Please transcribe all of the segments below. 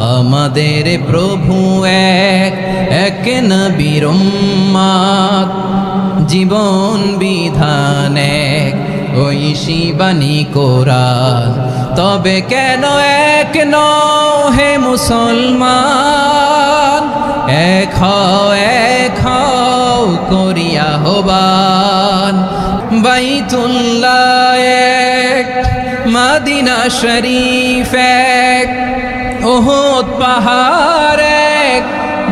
আমাদের প্রভু এক, এক নবীর উম্মত, জীবন বিধান এক, ওই শিবানী কোরআন। তবে কেন এক নও হে মুসলমান, এক হও করিয়া আহ্বান। বাইতুল্লাহ এক, মদিনা শরীফ এক, উহুদ পাহাড় এক,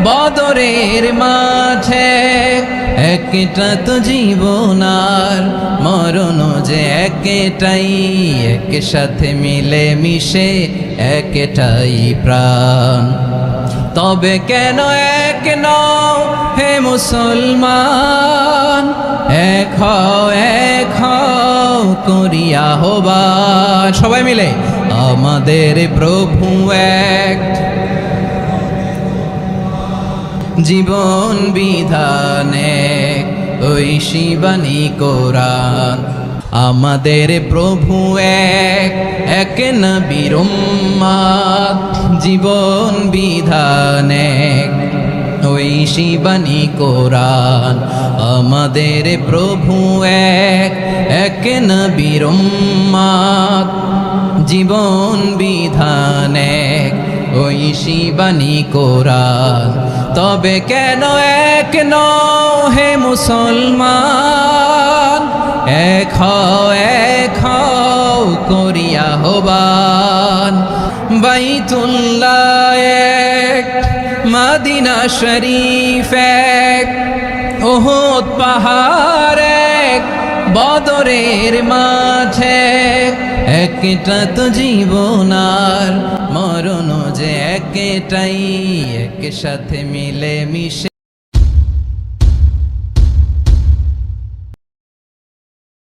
বদরের মাঝে একটা তো জীবন আর মরণ যে একটাই, একসাথে মিলে মিশে একটাই প্রাণ। তবে কেন এক নও হে মুসলমান, এক হও করিয়া আহ্বান। সবাই মিলে আমাদের প্রভু এক, জীবন বিধান এক, ওই শিবানী কোরআন। আমাদের প্রভু এক, এক নবীর উম্মত, জীবন বিধান এক, ওই শিবানী কোরআন। আমাদের প্রভু এক, এক নবীর উম্মত, জীবন বিধান এক, ওই শিবানী কোরআন। তবে কেন এক নও হে মুসলমান, এক হও করিয়া আহ্বান। বাইতুল্লাহ এক, মদিনা শরীফ এক, উহুদ পাহাড় এক, বদরের মাঝে একটা তো জীবন আর মরণ যে একটাই, একসাথে মিলে মিশে